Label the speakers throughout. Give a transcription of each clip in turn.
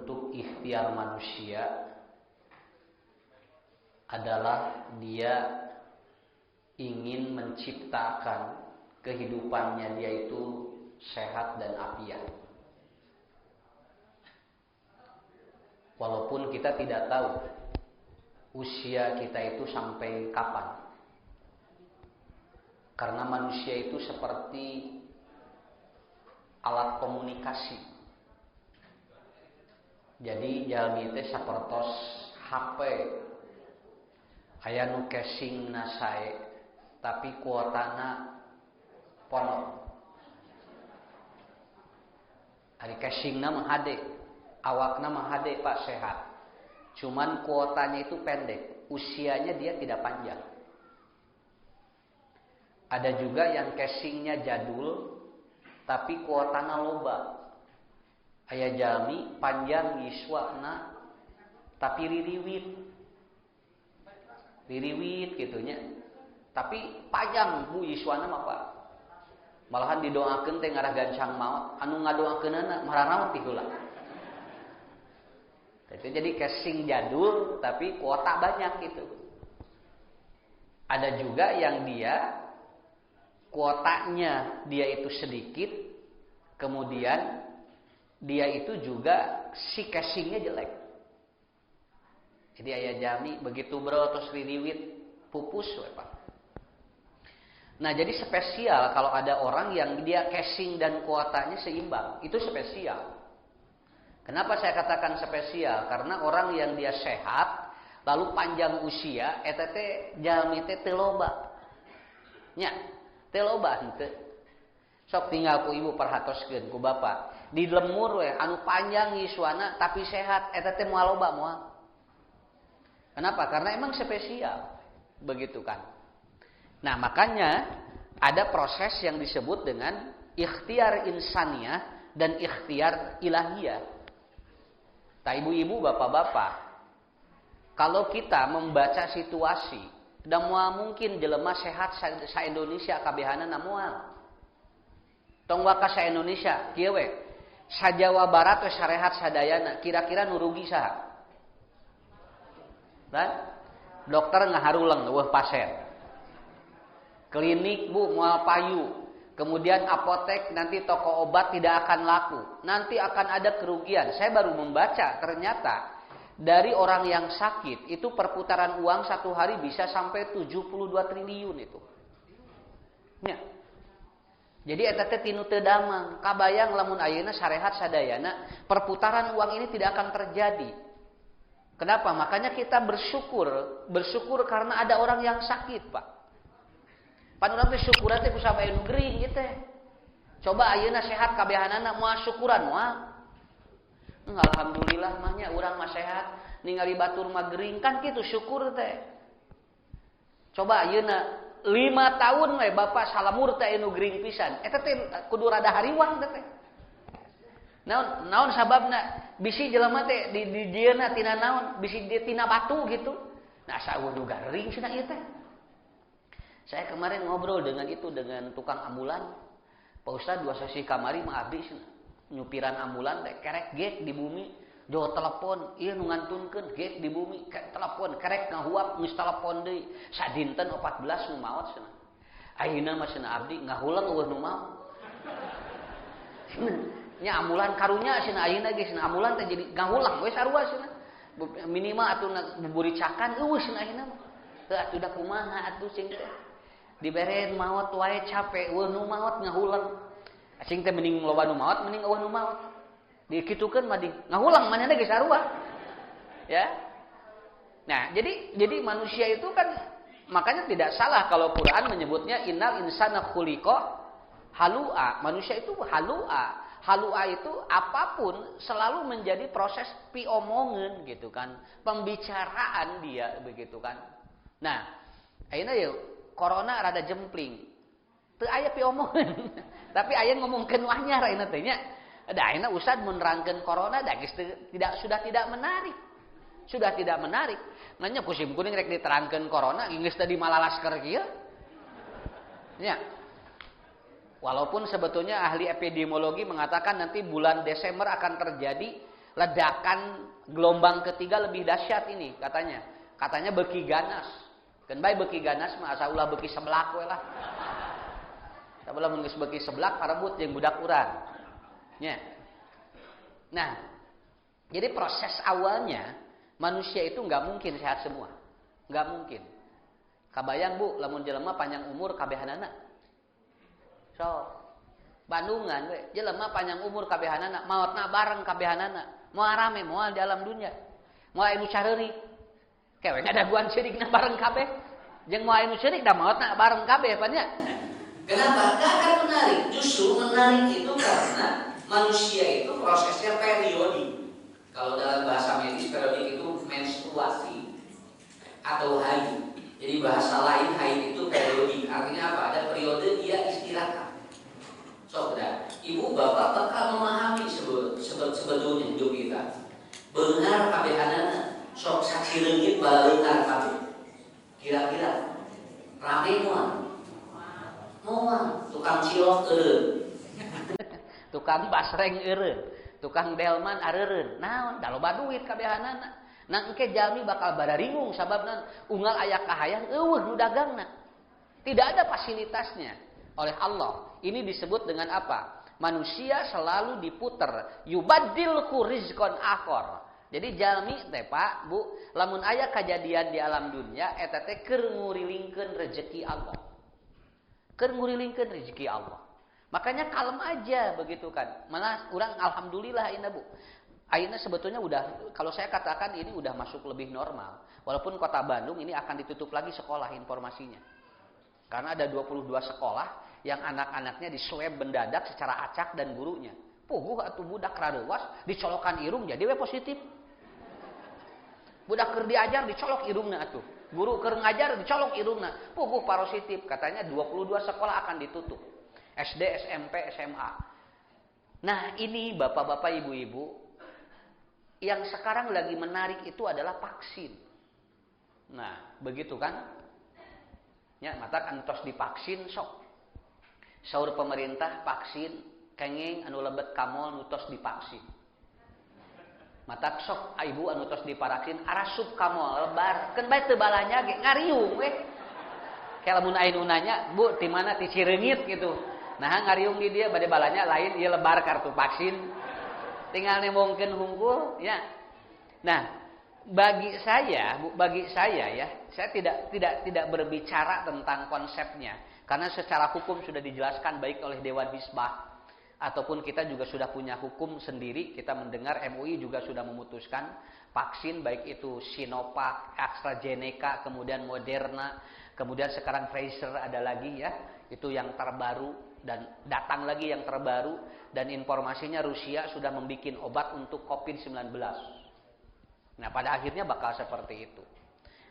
Speaker 1: bentuk ikhtiar manusia adalah dia ingin menciptakan kehidupannya dia itu sehat dan afiat. Walaupun kita tidak tahu usia kita itu sampai kapan. Karena manusia itu seperti alat komunikasi. Jadi jalmi teh sapertos HP. Aya nu casingna sae tapi kuotana ponok. Ari casingna mah hade, awakna mah hade Pak sehat. Cuman kuotanya itu pendek, usianya dia tidak panjang. Ada juga yang casingnya jadul tapi kuotana loba. Aya jalmi panjang yiswana tapi ririwit gitunya. Tapi panjang bu yiswana mah Pak. Malahan didoakeun teh ngarah gancang maot, anu ngadoakeunana marah naon ti heula. Itu jadi casing jadul tapi kuota banyak gitu. Ada juga yang dia kuotanya dia itu sedikit, kemudian dia itu juga si casingnya jelek. Jadi aya jami begitu bro terus ririwit pupus we Pak. Nah jadi spesial kalau ada orang yang dia casing dan kuotanya seimbang, itu spesial. Kenapa saya katakan spesial? Karena orang yang dia sehat lalu panjang usia eta teh jalmi teh teu loba. Nya, teu loba henteu. Sok tinggal ku ibu perhatoskeun ku bapak. Di lemur we anu panjang yiswana tapi sehat eta teh moal loba moal. Kenapa? Karena emang spesial. Begitu kan. Nah, makanya ada proses yang disebut dengan ikhtiar insaniyah dan ikhtiar ilahiyah. Nah, ibu-ibu, bapak-bapak, kalau kita membaca situasi, da moal mungkin jelema sehat sa Indonesia kabehanana moal. Tong waka sa Indonesia, kieu we. Sa Jawa Barat we sarehat sadayana, kira-kira nu rugi saha? Dan dokter ngaharuleng eueuh pasien. Klinik bu moal payu. Kemudian apotek nanti toko obat tidak akan laku. Nanti akan ada kerugian. Saya baru membaca ternyata dari orang yang sakit itu perputaran uang satu hari bisa sampai 72 triliun itu. Ya. Jadi eta teh tinu teu damang. Kabayang lamun ayeuna sarehat sadayana perputaran uang ini tidak akan terjadi. Kenapa? Makanya kita bersyukur karena ada orang yang sakit, Pak. Pan urang teh syukuran teh ku sabaya nu gering ieu teh. Coba ayeuna sehat kabehanana moal syukuran moal. Alhamdulillah mah nya urang mah sehat, ningali batur mah gering kan kitu syukur teh. Coba ayeuna 5 tahun we bapak salamur teh anu gering pisan. Eta teh kudu rada hariwang teh. Naon sababna? Bisi jelema teh di dieuna tina naon? Bisi dia tina batu gitu. Nah saueuh garing cenah ieu teh. Saya kemarin ngobrol dengan tukang ambulan. Pak Ustad dua sesi kamari mah abdi nyupiran ambulan teh kerek gek di bumi, jo telepon, ieu nu ngantunkeun gek di bumi, telepon kerek ngahuap geus telepon deui. Sadinten 14 nu maot cenah. Ayeuna mah cenah abdi ngahulang eueuh nu maot. Nya ambulan karunya cenah ayeuna ge cenah ambulan teh jadi ngahulang we sarua cenah. Minimal atuh buricakan eueuh cenah ayeuna mah. Teu atuh da kumaha atuh cing teh. Diberen maot wae capek, eueuh nu maot ngahulang. Cing teh mending loba nu maot mending eueuh nu maot. Dikitukeun mah di ngahulang manehna ge sarua. Ya. Nah, jadi manusia itu kan makanya tidak salah kalau Quran menyebutnya innal insana khuliqa halu'a. Manusia itu halu'a. Halu'a itu apapun selalu menjadi proses piomongan gitu kan. Pembicaraan dia begitu kan. Nah, ayeuna yeuh corona rada jempling. Teu aya piomongan. Tapi aya ngomongkeun wanyar ayeuna teh nya. Da ayeuna Ustad mun nerangkeun corona da geus sudah tidak menarik. Sudah tidak menarik. Nanya kusim kuning rek diterangkeun corona geus tadi malalasker kieu. Nya. Walaupun sebetulnya ahli epidemiologi mengatakan nanti bulan Desember akan terjadi ledakan gelombang ketiga lebih dahsyat ini katanya. Katanya beki ganas. Kan bae beki ganas mah asa ulah beki seblak we lah. Sabala mun geus beki seblak parebut jeung budak urang. Nya. Nah, jadi proses awalnya manusia itu nggak mungkin sehat semua. Nggak mungkin. Kabayang Bu, lamun jelema panjang umur kabehanana. So, Bandungan we, jelema panjang umur kabehanana, maotna bareng kabehanana. Moal rame, moal di alam dunia. Moal anu careurik. Kewe ngadaguan sirikna bareng kabeh. Jeung moal anu syirik da maotna bareng kabeh pan nya. Kenapa? Gak akan menarik. Justru menarik itu karena manusia itu prosesnya periodik. Kalau dalam bahasa medis periodik itu menstruasi atau haid. Jadi bahasa lain haid itu periodik. Artinya apa? Ada periode dia istirahat. Saudara, ibu bapak bakal memahami sebetulnya hidup kita. Benar kabehanana sok saksi reungit baleungar kabeh. Kira-kira rame moal tukang cilok eureun. Tukang basreng eureun, tukang delman areureun. Naon da loba duit kabehanana. Nah engke jalmi bakal badaringung sababna unggal aya kahayang eueuh nu dagangna. Tidak ada fasilitasnya oleh Allah. Ini disebut dengan apa? Manusia selalu diputer. Yubaddilku rizqan akhar. Jadi jalmi teh Pak, Bu, lamun aya kejadian di alam dunia eta teh keur ngurilingkeun rezeki Allah. Keur ngurilingkeun rezeki Allah. Makanya kalem aja begitu kan. Malah orang alhamdulillah ayeuna Bu. Ayeuna sebetulnya udah, kalau saya katakan ini udah masuk lebih normal. Walaupun kota Bandung ini akan ditutup lagi sekolah informasinya. Karena ada 22 sekolah yang anak-anaknya diswab mendadak secara acak dan gurunya. Puguh atuh budak radeuwas dicolokan irung jadi we positif. Budak keur diajar dicolok irungna atuh. Guru keur ngajar dicolok irungna. Puguh positif. Katanya 22 sekolah akan ditutup. SD, SMP, SMA. Nah, ini bapak-bapak, ibu-ibu yang sekarang lagi menarik itu adalah vaksin. Nah, begitu kan? Ya, matak antos divaksin sok. Saur pemerintah vaksin kenging anu lebet kamol nutos divaksin. Matak sok ibu anu tos divaksin arasup kamol lebar. Keun bae teu balanya ge ngariung we. Kayak lamun aya nu nanya, "Bu, di mana ti Cireungit?" gitu. Nah, ngariung di dia bade balanya lain ieu lebar kartu vaksin. Tinggal nembongkeun hungkul ya. Nah, bagi saya ya, saya tidak berbicara tentang konsepnya karena secara hukum sudah dijelaskan baik oleh Dewan Hisbah ataupun kita juga sudah punya hukum sendiri. Kita mendengar MUI juga sudah memutuskan vaksin baik itu Sinovac, AstraZeneca, kemudian Moderna, kemudian sekarang Pfizer ada lagi ya, itu yang terbaru dan datang lagi yang terbaru dan informasinya Rusia sudah membuat obat untuk COVID-19. Nah, pada akhirnya bakal seperti itu.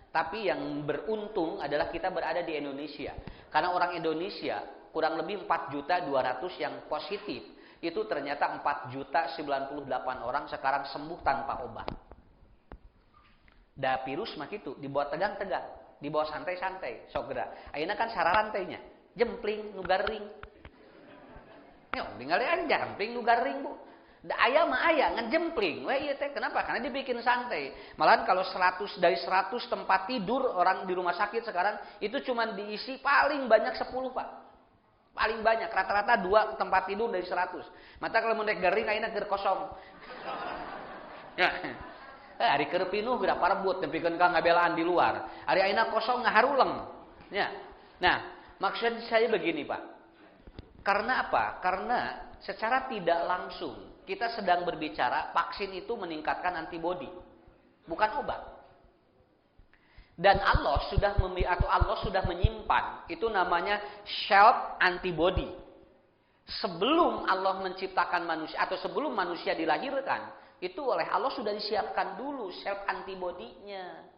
Speaker 1: Tapi yang beruntung adalah kita berada di Indonesia. Karena orang Indonesia kurang lebih 4.200.000 yang positif. Itu ternyata 4.098 orang sekarang sembuh tanpa obat. Da virus mah kitu, dibawa tegang-tegang, dibawa santai-santai, sok geura. Ayeuna kan sararantainya, jempling nu garing. Yo, ningali aja jempling nu garing, Bu. Da aya mah aya ngan jempling we ieu teh. Kenapa? Karena dibikin santai. Malahan kalau 100 dari 100 tempat tidur orang di rumah sakit sekarang itu cuma diisi paling banyak 10, Pak. Paling banyak rata-rata 2 tempat tidur dari 100. Mata kalau mendek garing ayeuna keur kosong. Ya. Ari keur pinuh geura parebut nepikeun ka ngabelaan di luar. Ari ayeuna kosong ngaharuleng. Ya. Nah, maksud saya begini, Pak. Karena apa? Karena secara tidak langsung kita sedang berbicara vaksin itu meningkatkan antibodi, bukan obat. Dan Allah sudah menyimpan itu namanya shelf antibody. Sebelum Allah menciptakan manusia atau sebelum manusia dilahirkan, itu oleh Allah sudah disiapkan dulu shelf antibodinya.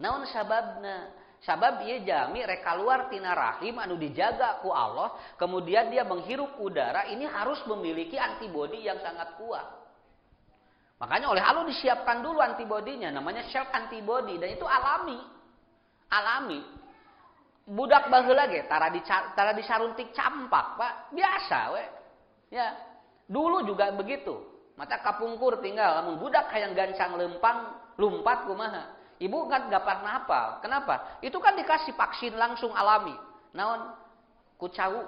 Speaker 1: Naon sababna? Sabab ieu jami rek kaluar tina rahim anu dijaga ku Allah, kemudian dia menghirup udara, ini harus memiliki antibodi yang sangat kuat. Makanya oleh Allah disiapkan dulu antibodinya, namanya shelf antibody dan itu alami. Alami. Budak baheula ge tara disaruntik campak, Pak. Biasa we. Ya. Dulu juga begitu. Mata kapungkur tinggal lamun budak hayang gancang lempang lumpat kumaha. Ibu kan gak pernah hafal. Kenapa? Itu kan dikasih vaksin langsung alami. Naon? Ku cau.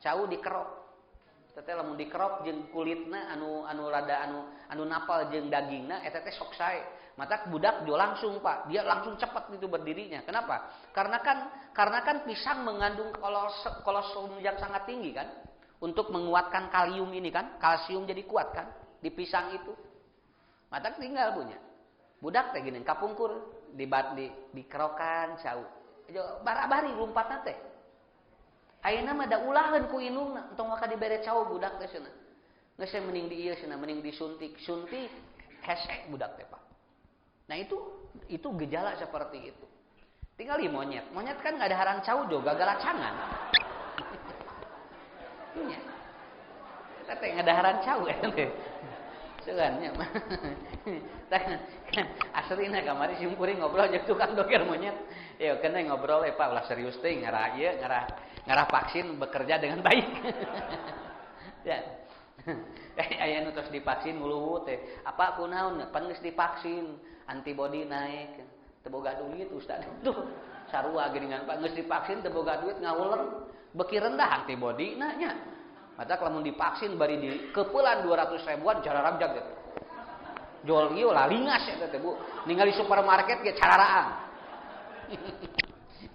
Speaker 1: Cau dikerok. Teteh lamun dikerok jeung kulitna anu rada anu napal jeung dagingna eta teh sok sae. Mata budak jo langsung Pak. Dia langsung cepat itu berdirinya. Kenapa? Karena kan pisang mengandung kolostrum yang sangat tinggi kan. Untuk menguatkan kalium ini kan. Kalsium jadi kuat kan. Di pisang itu. Mata tinggal punya. Budak teh gini kapungkur dikerokan cau. Barabari lompatna teh. Ayeuna mah da ulaheun ku indungna entong maka dibere cau budak teh cenah. Geus mending di ieu cenah mending disuntik hese budak teh Pak. Nah itu gejala seperti itu. Tinggal di monyet. Monyet kan enggak ada harang cau juga galacangan. Punya. Tapi enggak ada harang cau ya teh. Segannya mah. Aslina kamari simkuring ngobrol jeung tukang doger monyet. Ya kena ngobrol Pak ulah serius teh ngarah ieu ngarah vaksin bekerja dengan baik. Ya. Aya nu tos divaksin nguluhut teh. Apa kunaon? Pan geus divaksin, antibodi naik. Teu boga duit Ustaz. Duh, sarua geuningan Pak geus divaksin teu boga duit ngawuleng. Beki rendah antibodi na nya. Mata lamun divaksin bari dikeupelan 200 ribuan cararabjag gitu. Jual ieu lalingas eta teh Bu. Ningali supermarket ge cararaan.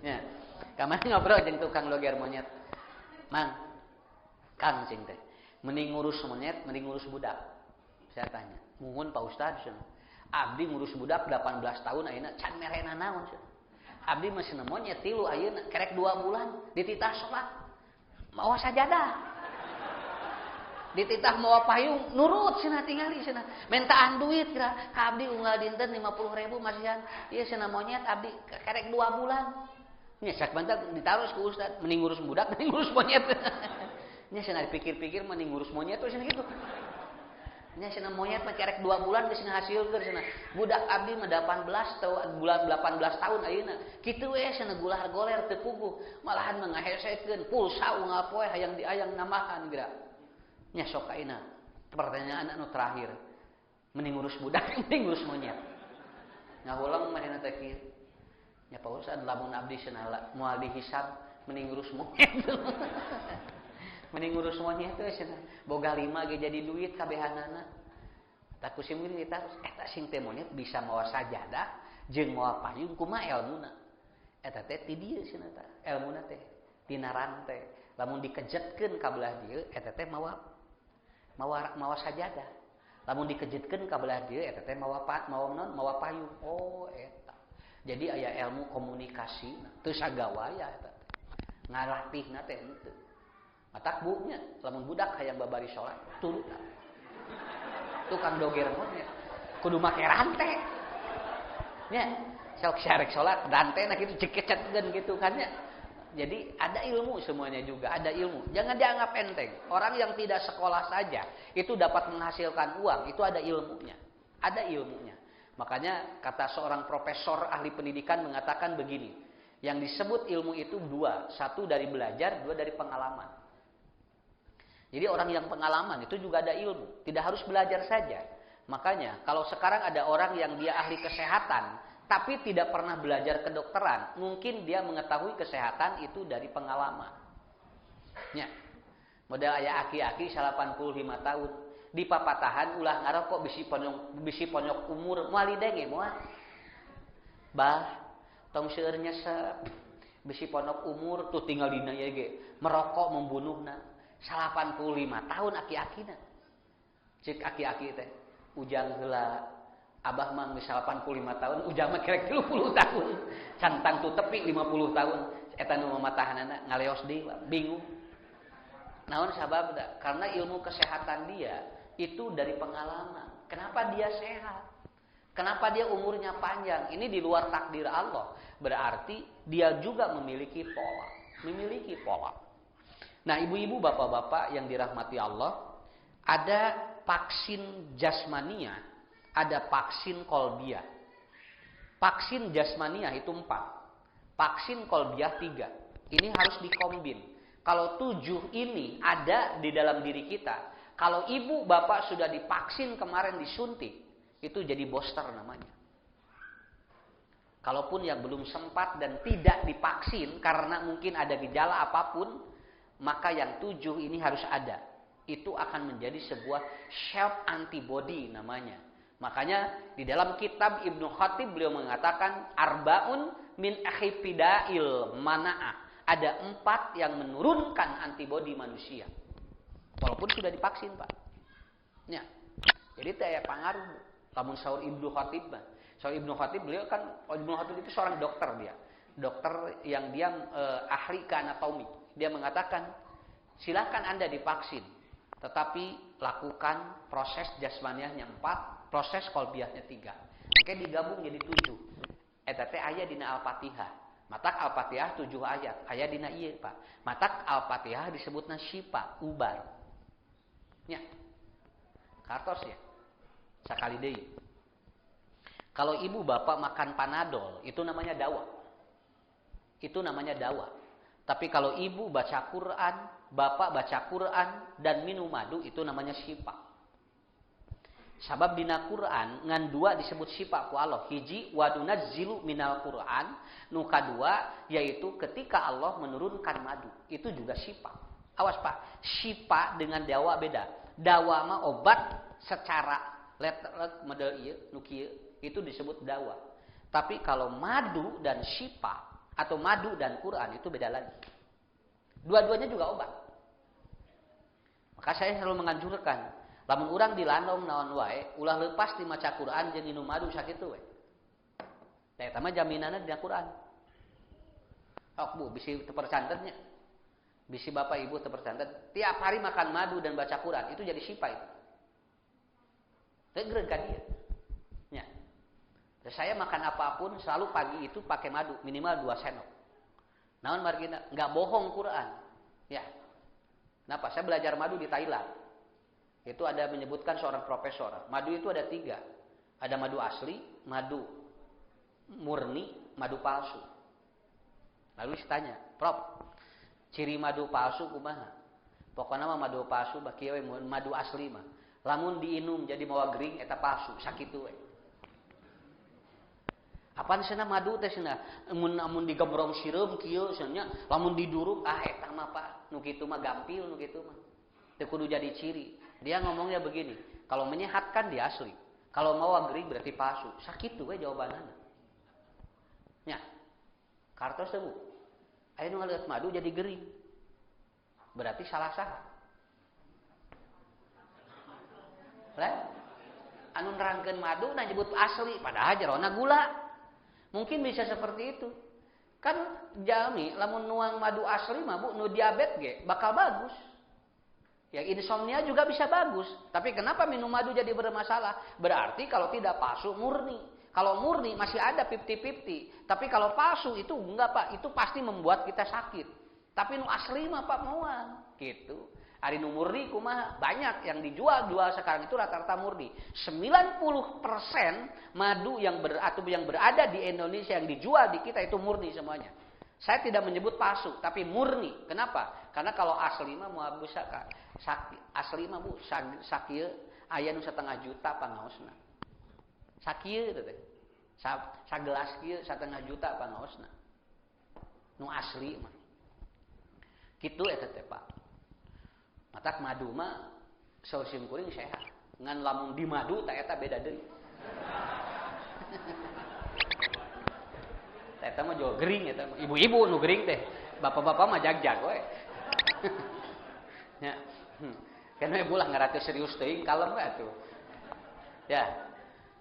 Speaker 1: Ya. Kamari ngobrol jeung tukang loger monyet. Mang, Kang cing teh. Mending ngurus monyet, mending ngurus budak. Saya tanya. Muhun Pak Ustaz cenah. Abdi ngurus budak 18 tahun ayeuna can merena naon cenah. Abdi masih monyet 3 ayeuna kerek 2 bulan dititah salat. Mawa sajadah. Dititah mawa payung nurut cenah tingali cenah. Mentaan duit kira ka abdi unggal dinten 50.000 masihan. Ieu cenah monyet abdi kerek 2 bulan. Nya sak bantah ditaros ku Ustaz, mending ngurus budak mending ngurus monyet. Nya cenah dipikir-pikir mending ngurus monyet tuh cenah kitu. Nya cenah monyet mah kerek 2 bulan geus ngahasilkeun cenah. Budak abdi mah 18 tahun ayeuna. Kitu we cenah gular-goler teu puguh, malahan mah ngahesekeun pulsa unggal poe hayang diayang namahan geura. Nya sok ayeuna pertanyaan anu terakhir. Mending ngurus budak mending ngurus monyet. Ngahulang manehna teh kieu. Nya Pak Ustaz lamun abdi cenah moal dihisab mending ngurus monyet. Mending ngurus monyet teh cenah. Boga 5 ge jadi duit kabehanana. Tak kusimir kita eta sing teh monyet bisa mawa sajadah jeung mawa payung kumaha elmuna. Eta teh ti dieu cenah tah. Elmuna teh tina rante. Lamun dikejetkeun ka belah dieu eta teh mawa sajadah. Lamun dikejetkeun ka belah dieu eta teh mawa payung. Oh eta. Jadi aya ilmu komunikasi teu sagawaya eta teh. Ngalatihna teh henteu. Matak bunya lamun budak hayang babari salat turut. Tukang doger monyet kudu make rante. Nya sok syarek salat rantena kitu cekecetkeun gitu kan nya. Jadi ada ilmu semuanya juga, ada ilmu. Jangan dianggap enteng. Orang yang tidak sekolah saja itu dapat menghasilkan uang, itu ada ilmunya. Ada ilmunya. Makanya kata seorang profesor ahli pendidikan mengatakan begini. Yang disebut ilmu itu 2. 1 dari belajar, 2 dari pengalaman. Jadi orang yang pengalaman itu juga ada ilmu. Tidak harus belajar saja. Makanya kalau sekarang ada orang yang dia ahli kesehatan, tapi tidak pernah belajar kedokteran, mungkin dia mengetahui kesehatan itu dari pengalaman. Ya. Model aya aki-aki 85 tahun, di papatahan ulah ngarokok bisi ponyok umur moal didenge moal. Bah, tong seueur nyesep. Bisi ponyok umur tuh tinggal dina ieu ge, merokok membunuhna. 85 tahun aki-akina. Cik aki-aki teh, ujang heula Abah mah geus 85 tahun, ujang mah kerek 30 tahun. Cantang tu tepi 50 tahun. Eta nu mamatahanana ngaleos deui, bingung. Naon sababna? Karena ilmu kesehatan dia itu dari pengalaman. Kenapa dia sehat? Kenapa dia umurnya panjang? Ini di luar takdir Allah. Berarti dia juga memiliki pola. Memiliki pola. Nah, ibu-ibu, bapak-bapak yang dirahmati Allah, ada vaksin jasmania, ada vaksin kolbiah. Vaksin jasmania itu 4. Vaksin kolbiah 3. Ini harus dikombin. Kalau 7 ini ada di dalam diri kita, Kalau ibu bapak sudah divaksin kemarin disuntik, itu jadi booster namanya. Kalaupun yang belum sempat dan tidak divaksin karena mungkin ada gejala apapun, maka yang 7 ini harus ada. Itu akan menjadi sebuah self antibody namanya. Makanya di dalam kitab Ibnu Khatib beliau mengatakan arbaun min akhifidail mana'ah. Ada 4 yang menurunkan antibodi manusia. Walaupun sudah divaksin, Pak. Ya. Jadi tidak pengaruh. Lamun saur Ibnu Khatib, saur Ibnu Khatib beliau kan, Ibnu Khatib itu seorang dokter dia. Dokter yang dia ahli ke anatomi. Dia mengatakan, silakan Anda divaksin. Tetapi lakukan proses jasmaniahnya 4, proses kolbiahnya 3. Makanya digabung jadi 7. Eta teh aya dina Al-Fatihah. Matak Al-Fatihah 7 ayat. Aya dina ieu, Pak. Matak Al-Fatihah disebutna syifa, ubar. Nya. Kartos ya. Sakali deui. Kalau ibu bapak makan Panadol, itu namanya dawa. Itu namanya dawa. Tapi kalau ibu baca Quran, bapak baca Quran dan minum madu, itu namanya syifa. Sabab dina Quran ngan 2 disebut syifa ku Allah. Hiji wadunazzilu minal Quran, nu kadua yaitu ketika Allah menurunkan madu. Itu juga syifa. Awas Pak, syifa dengan dawa beda. Dawa mah obat secara letter model ieu nu kieu itu disebut dawa. Tapi kalau madu dan syifa atau madu dan Quran itu beda lagi. Dua-duanya juga obat. Maka saya selalu menganjurkan, lamun urang dilandong naon wae, ulah leupas ti maca Quran jeung minum madu sakitu we. Tah eta mah jaminanna dina Quran. Hok Bu, bisi teu percantennya. Bisi bapak ibu teu percanten, tiap hari makan madu dan baca Quran, itu jadi syifa itu. Teu ka dia. Nya. Saya makan apapun selalu pagi itu pakai madu minimal 2 sendok. Naon margina? Enggak bohong Quran. Ya. Kenapa? Saya belajar madu di Thailand. Itu ada menyebutkan seorang profesor. Madu itu ada 3. Ada madu asli, madu murni, madu palsu. Lalu saya tanya, Prof, ciri madu palsu kumaha? Pokoknya mah madu palsu bakieu we madu asli mah. Lamun diinum jadi mawa gering eta palsu, sakitu we. Apaan cenah madu teh cenah? Mun digembrong sireum kieu cenah, lamun diduruk eta mah Pak, nu kitu mah gampil nu kitu mah. Teu kudu jadi ciri. Dia ngomongnya begini, kalau menyehatkan dia asli. Kalau mawa gering berarti palsu. Sakitu we jawabanana. Nya. Kartos teh Bu. Aya nu ngaliat madu jadi gering. Berarti salah saha? Lah, anu nerangkeun madu na nyebut asli, padahal jerona gula. Mungkin bisa seperti itu. Kan jami lamun nuang madu asli mah Bu, nu diabetes ge bakal bagus. Ya insomnia juga bisa bagus. Tapi kenapa minum madu jadi bermasalah? Berarti kalau tidak palsu murni. Kalau murni masih ada 50-50. Tapi kalau palsu itu enggak Pak, itu pasti membuat kita sakit. Tapi nu asli mah Pak moal gitu. Ari nu murni kumaha? Banyak yang dijual sekarang itu rata-rata murni. 90% madu yang berada di Indonesia yang dijual di kita itu murni semuanya. Saya tidak menyebut palsu, tapi murni. Kenapa? Karena kalau asli mah moal bisa asli mah Bu sakieu aya nu 1,5 juta pangaosna. Sakieu teh. Sagelas kieu 1,5 juta pangaosna. Nu asli mah. Kitu eta teh Pak. Matak madu mah saur sim kuring sehat. Ngan lamun di madu tak eta beda deui. Eta mah jo gering eta mah. Ibu-ibu nu gering teh. Bapak-bapak mah jag-jag we. Ya. Kana ibu lah ngaratus serius teuing kalem we atuh. Ya.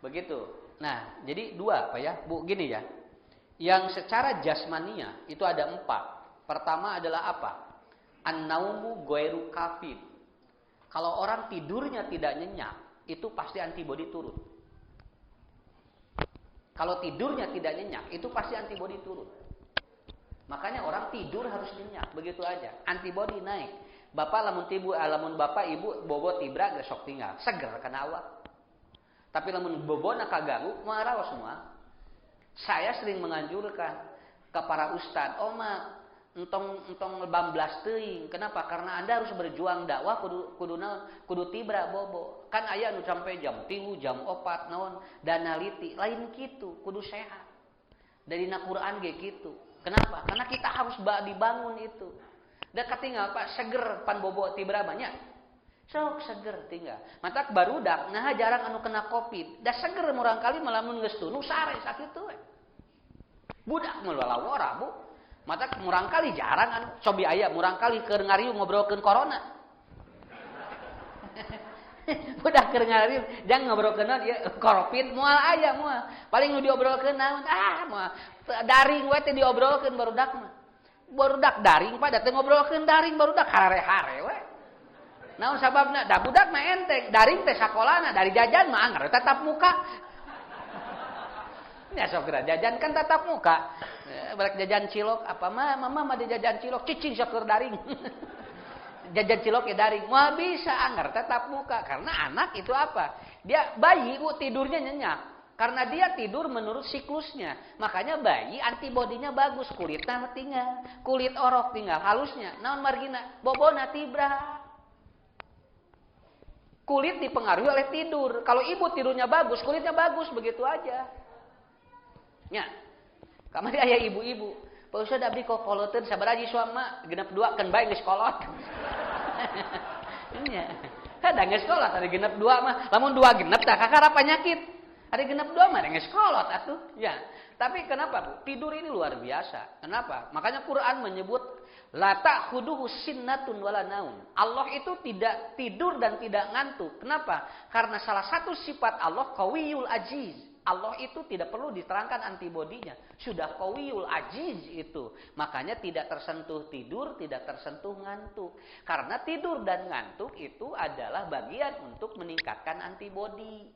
Speaker 1: Begitu. Nah, jadi 2 Pak ya. Bu gini ya. Yang secara jasmania itu ada 4. Pertama adalah apa? An-naumu ghairu kafin. Kalau orang tidurnya tidak nyenyak, itu pasti antibodi turun. Kalau tidurnya tidak nyenyak, itu pasti antibodi turun. Makanya orang tidur harus nyenyak, begitu aja. Antibodi naik. Lamun bapak ibu bobo tibra geus sok tinggal, seger kana awak. Tapi lamun bobona kaganggu, moal semua. Saya sering menganjurkan ke para ustad, entong 18 teuing. Kenapa? Karena Anda harus berjuang dakwah kudu tibra bobo. Kan aya nu sampai jam 3, jam 4 naon danaliti. Lain kitu, kudu sehat. Dari Quran ge kitu. Kenapa? Karena kita harus dibangun itu. Da katinggal Pak seger pan bobo tibra banyak. Sok seger tinggal. Matak barudak nah jarang anu kena Covid. Da seger murang kali malamun geus tunu sare sakitu we. Budak mah lalawara, Bu. Matak murang kali jarang anu cobi aya murang kali keur ngariung ngobrolkeun corona. Budak keur ngariung jang ngobrolkeun ieu Covid moal aya moal. Paling nu diobrolkeun naon moal daring we teh diobrolkeun barudak mah. Barudak daring pada teh ngobrolkeun daring barudak harare-hare we. Naon sababna? Da budak mah enteng, daring teh sakolana, dari jajan mah anggar tatap muka. Ya sok jajan kan tatap muka. Balik jajan cilok apa mama mah di jajan cilok cicing sok daring. Jajan cilok ya daring. Wah bisa anggar tatap muka karena anak itu apa? Dia bayi tidurnya nyenyak. Karena dia tidur menurut siklusnya. Makanya bayi antibodinya bagus, kulitnya tinggal, kulit orok tinggal halusnya. Naon margina? Bobona tibra. Kulit dipengaruhi oleh tidur. Kalau ibu tidurnya bagus, kulitnya bagus, begitu aja. Ya. Kamari aya ibu-ibu. Pak Ustaz abdi kok koloteun sabaraha suama genep 2 kan bae geus kolot. Nya. Kadang geus kolot ari genep 2 mah. Lamun 2 genep tah kakara penyakit. Ari genep 2 mah geus kolot atuh. Ya. Tapi kenapa, Bu? Tidur ini luar biasa. Kenapa? Makanya Quran menyebut la ta'khuduhu sinnatun wala naum. Allah itu tidak tidur dan tidak ngantuk. Kenapa? Karena salah satu sifat Allah qawiyul aziz. Allah itu tidak perlu diterangkan antibodinya. Sudah qawiyul aziz itu. Makanya tidak tersentuh tidur, tidak tersentuh ngantuk. Karena tidur dan ngantuk itu adalah bagian untuk meningkatkan antibodi.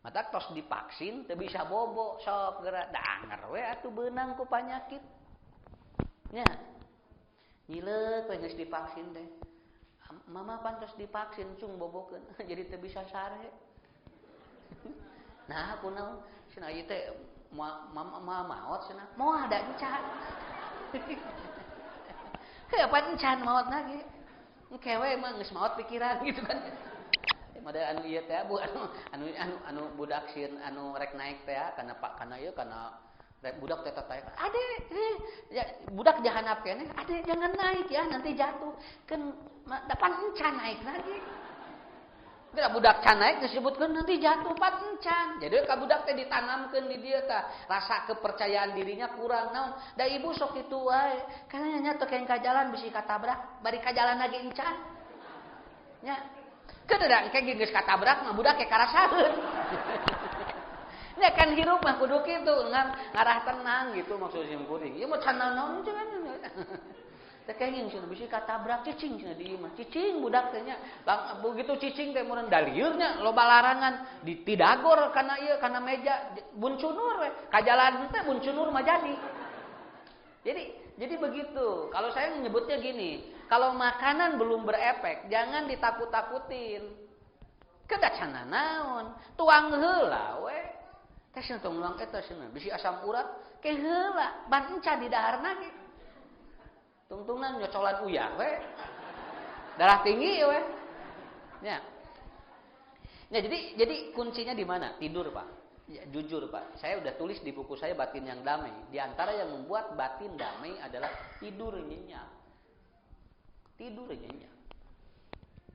Speaker 1: Mata tos divaksin teu bisa bobo sok geura danger we atuh beunang ku panyakit. Nya. Nyileuk we geus divaksin teh. Mama pan tos divaksin cung bobokeun jadi teu bisa sare. Nah, kunaon? Cenah ieu teh mama maot cenah. Moal da encan. Heuh pan encan maot lagi. Kewe mah geus maot pikiran gitu kan. Mada anu ieu teh Bu anu budak sieun anu rek naik teh kana ieu kana budak teh tanya, "Ade, ya, budak jahanap keneh, ade jangan naik ya, nanti jatuh." Kan dapan encan naik lagi. Bila budak can naik disebutkeun nanti jatuh pan encan. Jadi ka budak teh ditanamkeun di dieu tah rasa kepercayaan dirinya kurang naon. Da ibu sok kitu wae. Kana nya teu keng ka jalan bisi katabrak, bari ka jalan lagi encan. Nya kedah engke geus katabrak mah budak ke karasaheun. Nya kan hirup mah kudu kitu ngarah tenang gitu maksud sim kuring. Ieu mah can naon cenah. Teh kenging cenah bisi katabrak cicing cenah di imah. Cicing budak teh nya. Begitu cicing teh mun daliurnya loba larangan ditidagor kana ieu kana meja buncunur we. Ka jalan teh buncunur mah jadi. Jadi begitu. Kalau saya menyebutnya gini, kalau makanan belum berefek, jangan ditakut-takutin. Kedah cenah naon, tuang heula we. Teh cenah tong ulang eta cenah, bisi asam urat ke heula, ban encan di daharna ge. Tungtungna nyocolan uyah we. Darah tinggi we. Ya. Ya jadi kuncinya di mana? Tidur, Pak. Ya, jujur Pak, saya udah tulis di buku saya Batin yang Damai. Di antara yang membuat batin damai adalah tidur nyenyak. Tidur nyenyak.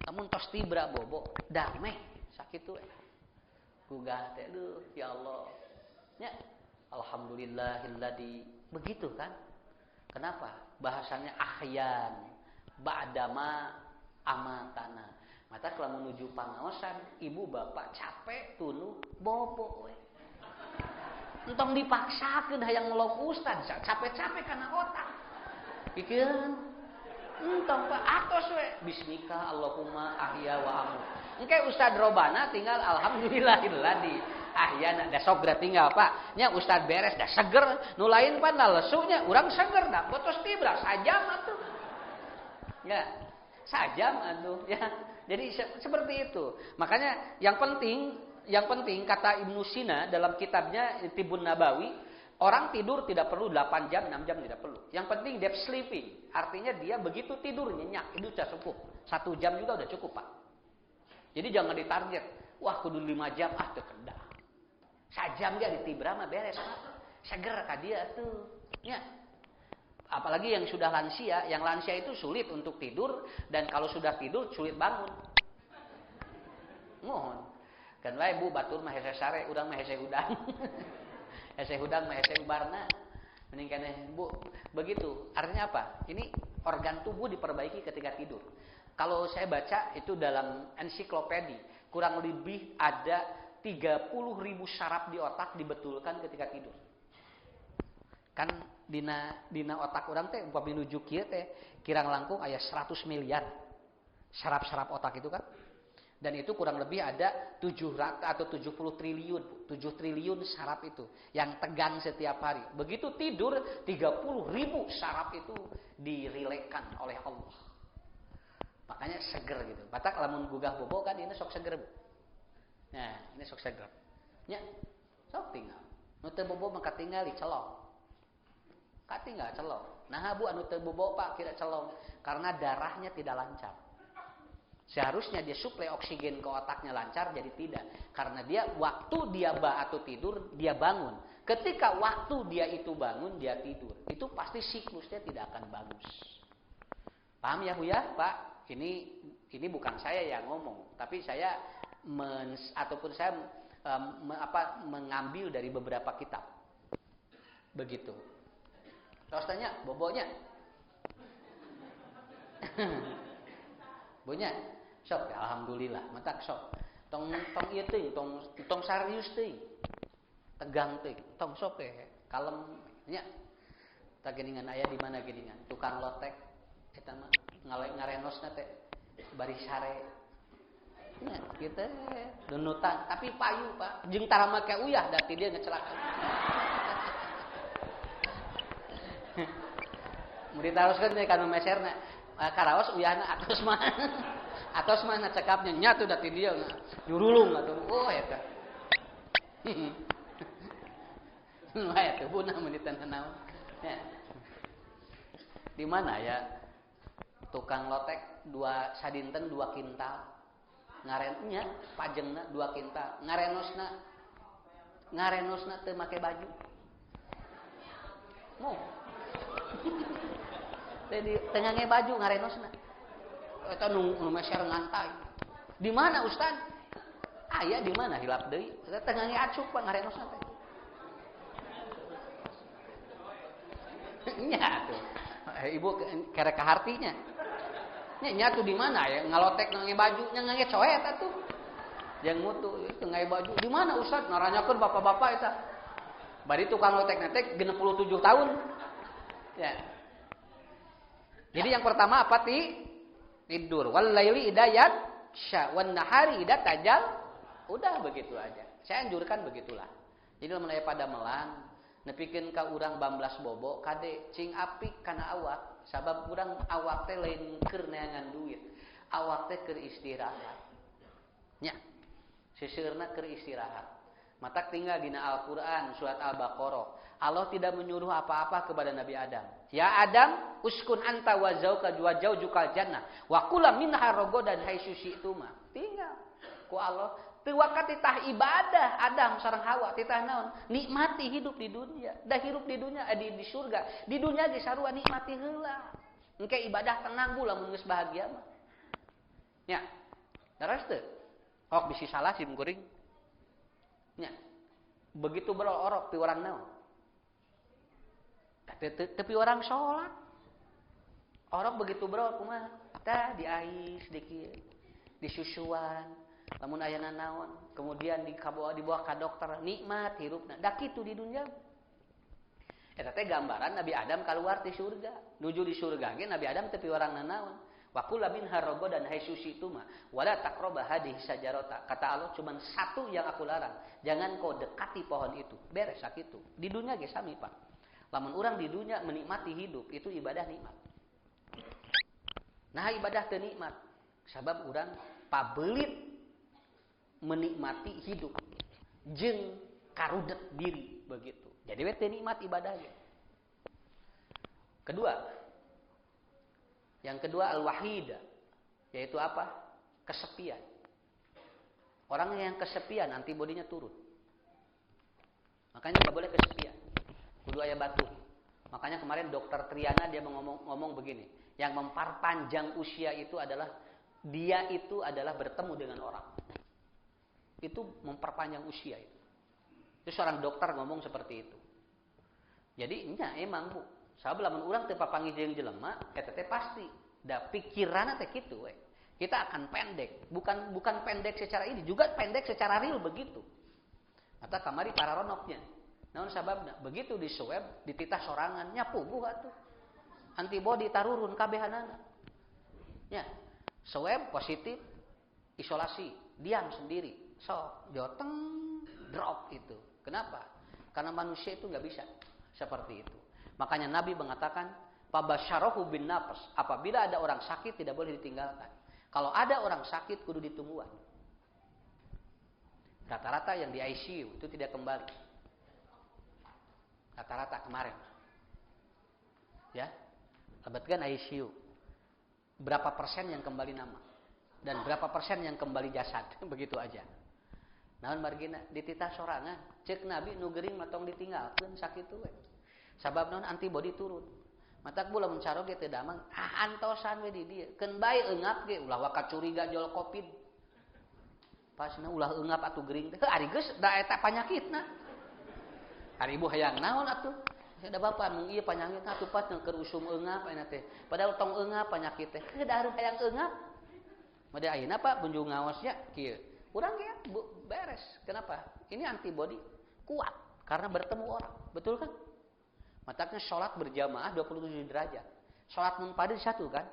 Speaker 1: Namun tos tibra bobo, damai sakitu we. Gugah teh aduh ya Allah. Ya, alhamdulillahilladzi. Begitu kan? Kenapa? Bahasanya ahyan ba'dama amatana. Mata kalau menuju pangaosan, ibu bapak capek tunu bobo we. Entong dipaksakeun hayang melok ustad, capek-capek kana otak. Pikeun entong Pak atos we. Bismika Allahumma ahya wa amut. Engke ustad robana tinggal alhamdulillahilladzi ahyana da sogra tinggal Pak. Nya ustad beres da seger, nu lain pan lesunya urang seger da botos tibra sajam atuh. Ya, sajam atuh ya. Jadi seperti itu. Makanya yang penting kata Ibnu Sina dalam kitabnya Tibun Nabawi, Orang tidur tidak perlu 8 jam, 6 jam tidak perlu. Yang penting deep sleeping. Artinya dia begitu tidur nyenyak, itu sudah cukup. 1 jam juga udah cukup, Pak. Jadi jangan ditarget. Wah, kudu 5 jam, teu kedah. 1 jam dia ditibra mah beres, Pak. Seger ka dia tuh. Ya. Apalagi yang sudah lansia, yang lansia itu sulit untuk tidur dan kalau sudah tidur sulit bangun. Mohon. Kan wae Bu batur mah hese sare, urang mah hese udang. Hese udang mah hese ubarna. Mending keneh Bu. Begitu. Artinya apa? Ini organ tubuh diperbaiki ketika tidur. Kalau saya baca itu dalam ensiklopedi, kurang lebih ada 30.000 saraf di otak dibetulkan ketika tidur. Kan dina otak orang teh upami nuju kieu teh kirang langkung aya 100 miliar saraf-saraf otak itu kan. Dan itu kurang lebih ada 700 atau 70 triliun, 7 triliun saraf itu yang tegang setiap hari. Begitu tidur 30.000 saraf itu dirilekkan oleh Allah. Makanya seger gitu. Batak lamun gugah bobo kan ini sok seger, Bu. Nah, ini sok seger. Nya, sok tinggal. Nu teu bobo mah katinggal dicelong. Katinggal celong. Nah, Bu anu teu bobo Pak kira celong karena darahnya tidak lancar. Seharusnya dia suplai oksigen ke otaknya lancar, jadi tidak. Karena dia waktu dia atau tidur, dia bangun. Ketika waktu dia itu bangun, dia tidur. Itu pasti siklusnya tidak akan bagus. Paham ya Bu ya, Pak? Ini bukan saya yang ngomong, tapi saya mengambil dari beberapa kitab. Begitu. Terus tanya, bobonya. Bonya. Sok ya, alhamdulillah, matak sok. Tong ieu teuing, tong serius teuing. Tegang teuing, tong sok teh kalem nya. Tak geuningan aya di mana geuningan? Tukang lotek eta mah ngarenosna teh bari sare. Nya kieu teh dunutan, tapi payu, Pak. Jeung tara make uyah da ti dia ngecelakaan. Mun ditaroskeun teh kana meserna, karaos uyahna atos mah cekapnya nyatu da ti dia nyurulung atuh. Oh eta. Nu aya teh bunah mun ditanya naon. Ya. Di mana ya tukang lotek sadinten 2 kintal. Ngarennya pajengna 2 kintal. Ngarenosna teu make baju. Mo. Tadi tengah nge baju ngarenosna. Eta nu meser ngantai. Di mana Ustaz? Aya di mana hilap deui? Eta tengah nge acuk Pak ngarenosna teh. Nya tuh. Ibu kerek ka hartinya. Nya tuh di mana ya ngalotek nge baju nya nge coet atuh. Yang mutu itu nge baju. Di mana Ustaz? Naranyakeun bapak-bapak eta. Bari tukang lotek netek 67 tahun. Ya. Jadi yang pertama apa tidur. Wal laili idza yaghsha wan nahari idza tajal. Udah begitu aja. Saya anjurkan begitulah. Jadi lamun aya pada melang nepikeun ka urang 12 bobo kade cing apik kana awak. Sabab urang awak teh lain keur neangan duit. Awak teh keur istirahat. Nya. Sisirna keur istirahat. Matak tinggal dina Al-Qur'an surat Al-Baqarah. Allah tidak menyuruh apa-apa kepada Nabi Adam. Ya Adam, uskun anta wa zaujukal jannah wa kula minha ragadan haitsu syi'tuma. Tinggal ku Allah teu wakat titah ibadah Adam sareng Hawa titah naon? Nikmati hidup di dunia. Da hirup di dunia di surga. Di dunia ge sarua nikmati heula. Engke ibadah tenang bu lamun geus bahagia mah. Nya. Terus teu? Hok bisi salah sim kuring. Nya. Begitu berorok ti urang naon? Tapi orang sholat. Orang begitu bro, kumaha? Tah diais dikit, disusuan, lamun ayana naon, kemudian dibawa ka dokter, nikmat hirupna. Da kitu di dunia. Eta teh gambaran Nabi Adam keluar di surga. Nuju di surga ge Nabi Adam tepi orang naon. Wa kula minha ragadan haitsu syi'tuma wa la taqrabu hadhihi sajarata. Kata Allah cuman satu yang aku larang, jangan kau dekati pohon itu. Beres sakitu. Di dunia ge sami, Pak. Lamun orang di dunia menikmati hidup itu ibadah nikmat. Nah ibadah teu nikmat. Sabab orang pabelit menikmati hidup jeung karudet diri begitu. Jadi we teu nikmat ibadah ge. Yang kedua al-wahid, yaitu apa? Kesepian. Orang yang kesepian antibodinya turun. Makanya nggak boleh kesepian. Kudu aya batu. Makanya kemarin dokter Triana dia ngomong begini, yang memperpanjang usia itu adalah dia itu adalah bertemu dengan orang. Itu memperpanjang usia itu. Itu seorang dokter ngomong seperti itu. Jadi nya emang Bu, sabab lamun urang teu papanggih jeung jelema, eta teh pasti da pikiranna teh kitu we. Kita akan pendek, bukan pendek secara ini, juga pendek secara real begitu. Mata kamari pararonoknya. Naon sababna? Begitu di swab, dititah sorangan, nya puguh atuh. Antibodi tarurun kabehanana. Nya, swab positif, isolasi, diam sendiri. Sok, joteng, drop itu. Kenapa? Karena manusia itu nggak bisa seperti itu. Makanya Nabi mengatakan, "Fabasyarahu bin nafas." Apabila ada orang sakit tidak boleh ditinggalkan. Kalau ada orang sakit kudu ditungguan. Rata-rata yang di ICU itu tidak kembali. Rata-rata kemarin. Ya. Lebetkan ICU. Berapa persen yang kembali nama? Dan berapa persen yang kembali jasad? Begitu aja. Naon margina dititah sorangan, ceuk Nabi nu geuring matong ditinggalkeun sakitu we. Sabab naon antibodi turun. Matak bula mencarog ge teu damang, antosan we di dieu. Keun bae eungap ge ulah waka curiga jol Covid. Pasna ulah eungap atuh geuring teh. Ari geus da eta panyakitna. Ari ibu hayang naon atuh? Da bapak mung ieu panyakit atuh pas keur usum eungap ayeuna teh. Padahal tong eungap panyakit teh. Da hareup hayang eungap. Made ayeuna Pak bunjung ngaosnya kieu. Urang ge beres. Kenapa? Ini antibodi kuat karena bertemu orang. Betul kan? Mataknya sholat berjamaah 27 derajat. Sholat munfarid satu kan?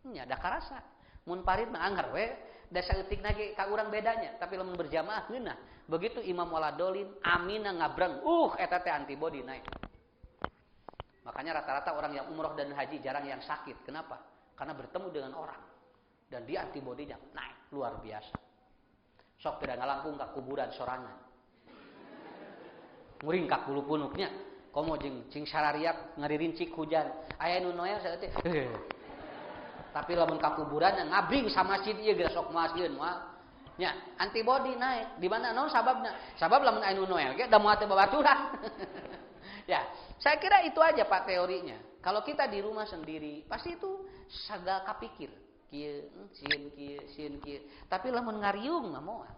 Speaker 1: Nya da karasa. Munfarid mah anggar we, da saeutikna ge ka urang bedanya, tapi lamun berjamaah geunah. Begitu imam waladolin, amina ngabreng, eta teh antibodi naik. Makanya rata-rata orang yang umroh dan haji jarang yang sakit. Kenapa? Karena bertemu dengan orang. Dan dia antibodinya naik luar biasa. Sok tidak ngalangkung ka kuburan sorangan. Muring ka kulupunuknya. Komo cing sarariak ngaririncik hujan. Aya nu noel saeutik. Tapi lamun ka kuburan ngabring sa masjid ieu geus sok masjid moal. Nya, antibodi naik. Di mana naon sababna? Sabab lamun aya nu noel ge da moal teu babaturan. Ya, saya kira itu aja Pak teorinya. Kalau kita di rumah sendiri, pasti itu sagala kapikir. Kieu, sieun kieu. Tapi lamun ngariung mah moal.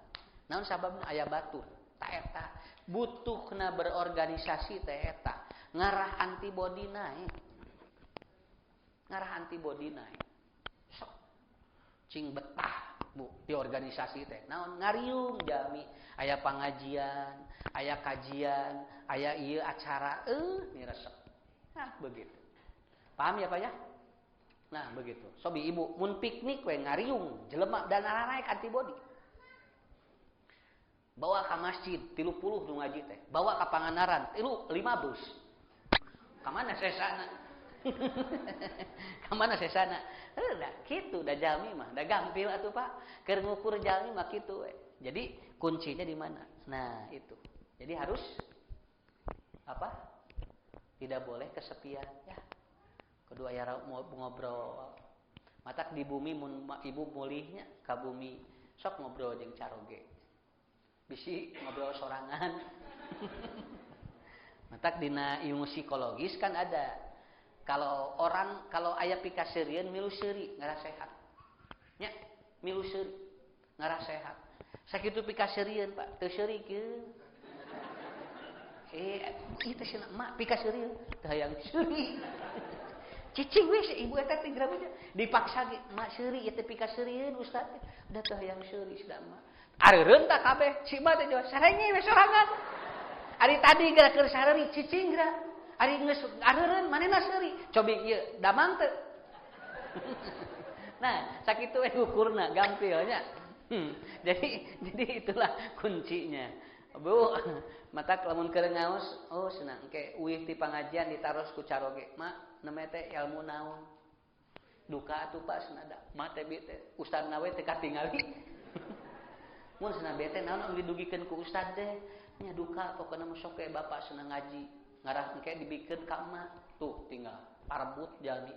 Speaker 1: Naon sababna aya batur. Ta eta butuhna berorganisasi teh eta. Ngarah antibodi naik. So, cing betah Bu di organisasi teh. Naon ngariung jami, aya pangajian, aya kajian, aya ieu acara ni resep. Nah, begitu. Paham ya Pak ya? Nah, begitu. Sobi ibu mun piknik we ngariung, jelema dan naik antibodi. Bawa ke masjid 30 nu ngaji teh. Bawa ke Pangandaran 5 bus. Ka mana sesana? Ka mana sesana? Da kitu da jalmi mah, da gampil atuh Pak. Keur ngukur jalmi mah kitu we. Jadi kuncinya di mana? Nah, itu. Jadi harus apa? Tidak boleh kesepian ya. Kedua ya ngobrol. Matak di bumi mun ibu mulihnya ka bumi sok ngobrol jeung caroge. Bisi ngobrol sorangan. Matak dina ilmu psikologis kan ada. Kalau aya pikaseureun milu seuri ngara sehat. Nya, milu seuri ngara sehat. Sakitu pikaseureun Pak, teu seurikeun. Ieu teh cenah mak pikaseureun, teu hayang seuri. Cicing we si ibu eta teh grabeja dipaksa ge, mak seuri ieu teh pikaseureun Ustaz. Udah teu hayang seuri sudah mak. Areureun tah kabeh, si mah teh jawab, "Sarenge we sorangan." Ari tadi geura keur sareuri cicing geura. Ari geus areureun manehna seuri. Cobi ieu damang teu? Nah, sakitu we ukurna gampil nya. Jadi itulah kuncinya. Bu, matak lamun keur ngaos, senang ke uih ti pangajian ditaros ku caroge. Mak, namanya teh ilmu naon? Duka atuh Pak senada. Mak teh bete ustadna we teu katingali. Mun cenah bete naon anu didugikeun ku ustad teh? nya duka pokoknya sok kayak bapak senang ngaji ngarah kayak dibikin ka emak tuh tinggal parbut jalmi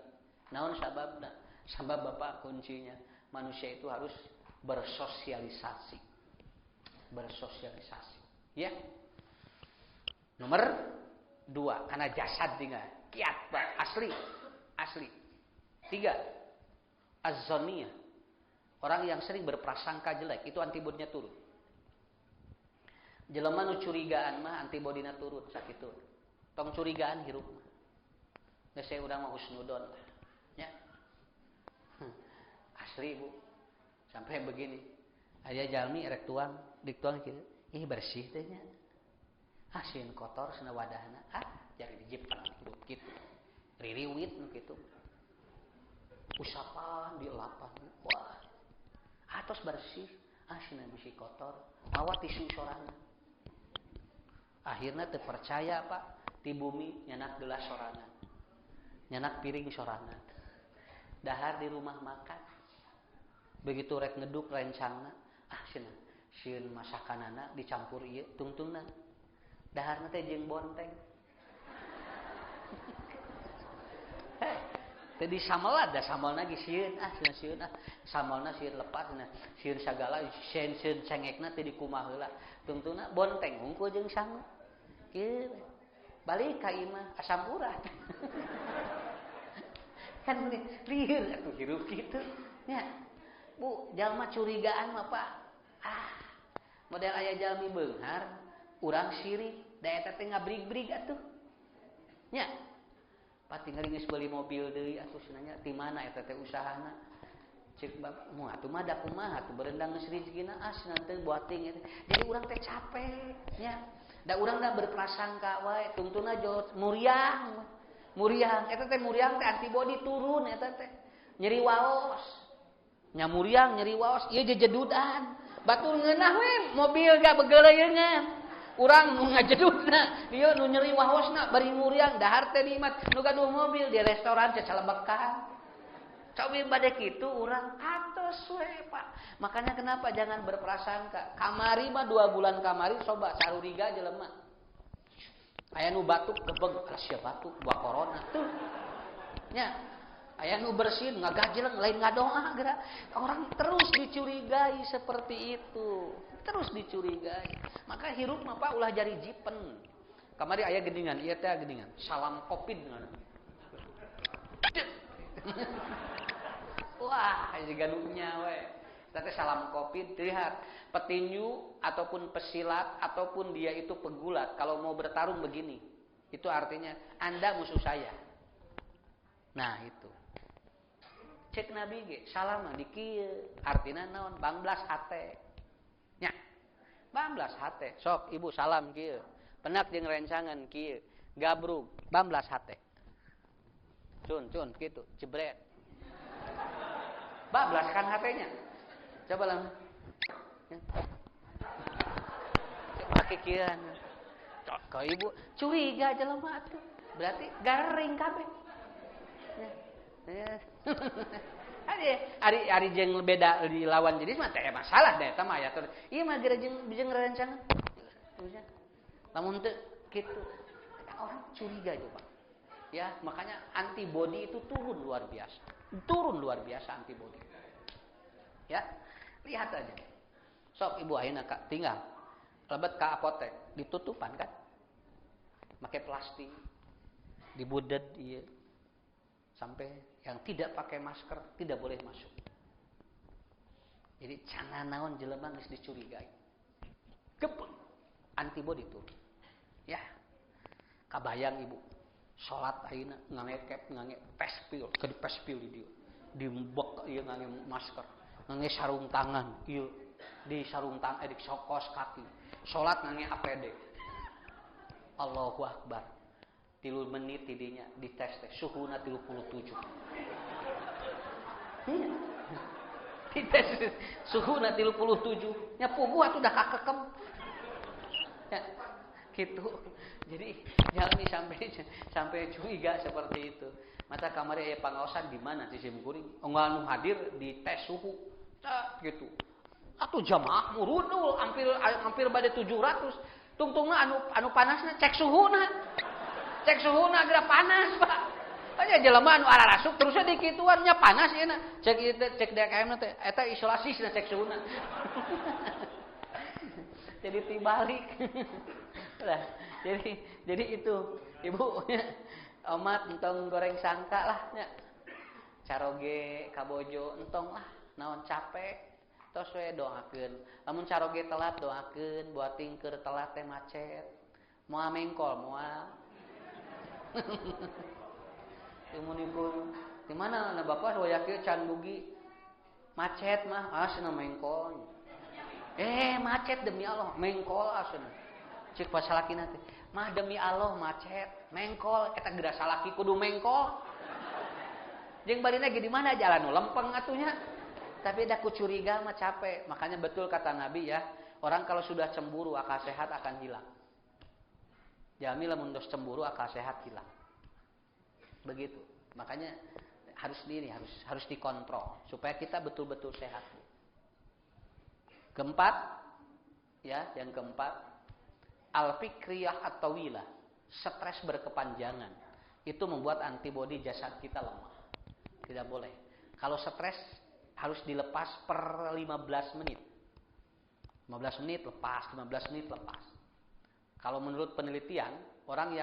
Speaker 1: naon sababna sabab bapak kuncinya manusia itu harus bersosialisasi ya. Nomor 2 karena jasad tinggal kiat pak asli 3 az-zanniyah orang yang sering berprasangka jelek itu antibodinya turun. Jelema nu curigaan mah antibodina turun sakitu. Tong curigaan hirup mah. Geus saya urang mah husnudon lah. Ya. Asli Bu. Sampai begini. Aya jalmi rek tuang, dik tuang kieu. Ih bersih teh nya. Sieun kotor cenah wadahna. Jari dijipkan hirup kitu. Ririwit nu kitu. Usapan dielapan. Wah. Atos bersih. Cenah bisi kotor. Mawa tisu sorana. Akhirnya terpercaya Pak di bumi nyanak gelas sorangan nyanak piring sorangan dahar di rumah makan begitu rek ngeduk rencangna sieun masakanana dicampur ieu tungtungna daharna teh jeung bonteng teh disamelat da samalna ge sieun sieun samalna sieun lepas sieun sagala sieun cengekna teh dikumaha heula tungtungna bonteng hungkul jeung sang kieu balik ka imah asam urat kan lieur atuh hirup kitu nya Bu jalma curigaan mah Pak model aya jalmi beunghar urang sirik da eta teh ngabrig-brig atuh nya pati ngeuring geus beuli mobil deui atuh cenanya ti mana eta teh usahana cek bapak moal atuh mah da kumaha atuh beurendang geus rezekina cenah teh boating eta jadi urang teh capek nya da urang da berprasangka wae tungtuna jo muriang eta teh muriang teh antibodi turun eta teh nyeri waos nya muriang nyeri waos ieu jejedudan batur ngeunah we mobil ga begeuleuyeungan urang nu ngajedudna ieu nu nyeri waosna bari muriang dahar teh nikmat nu gaduh mobil di restoran cacalebekan cobi bade kitu urang atos we Pak. Makanya kenapa jangan berprasangka. Kamari mah 2 bulan kamari coba saruriga jelema. Aya nu batuk gebeg, sia batuk buah corona tuh. Nya. Aya nu bersin ngagajeleng lain ngadoa geura. Orang terus dicurigai seperti itu. Terus dicurigai. Maka hirup mah Pak ulah jari jipen. Kamari aya geuningan, ieu teh geuningan. Salam Covid ngaran. Wah, juga dunia we. Tapi salam Covid, lihat petinju ataupun pesilat ataupun dia itu pegulat kalau mau bertarung begini, itu artinya Anda musuh saya. Nah itu. Cek Nabi ge, salam di kieu, artina naon? Banglas hate. Nya. Banglas hate. Sok Ibu salam kieu. Penak jeung rencangan kieu. Gabrug, banglas hate. Cun gitu, jebret. Bablaskan HP-nya. Coba lang. Pakai kian. Kau Ibu curiga jelema atuh. Berarti garing kabeh. Ari jeung beda dilawan jenis mah teh masalah da eta mah aya teh. Ieu mah geura jeung rencangan. Lamun teu kitu orang curiga juga. Ya, makanya antibodi itu turun luar biasa. Turun luar biasa antibodi. Ya, lihat aja. Sok Ibu ayeuna Kak tinggal lebet ka apotek, ditutupan kan? Pakai plastik. Dibudet ieu. Sampai yang tidak pakai masker tidak boleh masuk. Jadi cangan naon jelema geus dicurigai. Gepeng antibodi turun. Ya. Kabayang Ibu. Salat ayeuna ngangekep pespil, ke pespil di dieu. Dimbek ieu ngangge masker, ngangge sarung tangan, ieu di sarung tangan di sokos kaki. Salat ngangge APD. Allahu Akbar. 3 menit tidinya dites teh suhuna 37. Dites suhuna 37, nya puguh atuh dah kakekem. Ya, gitu. Jadi jangan sampai curiga seperti itu. Mata kamari aya pangaosan di mana di Simkuring. Onggal nu hadir di tes suhu. Gitu. Atuh jamaah murudul hampir bade 700. Tungtungna anu panasna cek suhuna. Cek suhuna geura panas, Pak. Aya jelema anu ararasuk terusnya dikituan nya panas ieu na. Cek DKM teh eta isolasi cenah cek suhuna. Jadi tibalik. Lah, jadi itu Ibu omat entong goreng sangka lah nya. Caroge kabojo entong lah naon capek tos we doakeun. Lamun caroge telat doakeun, buating keur telat teh macet. Moal mengkol moal. Timunipun di mana na Bapak hoyak ieu can bugi macet mah asna mengkol. Macet demi Allah, mengkol asna. Cik pas salakina teh, mah demi Allah macet, mengkol eta geura salaki kudu mengkol. Jeung barina ge di mana jalan nu lempeng atunya. Tapi da ku curiga mah capek. Makanya betul kata Nabi ya, orang kalau sudah cemburu akal sehat akan hilang. Jami lamun dos cemburu akal sehat hilang. Begitu. Makanya harus dikontrol supaya kita betul-betul sehat. Yang keempat, al-fikriyah at-tawilah, stres berkepanjangan. Itu membuat antibodi jasad kita lemah. Tidak boleh. Kalau stres harus dilepas per 15 menit. 15 menit lepas, 15 menit lepas. Kalau menurut penelitian, orang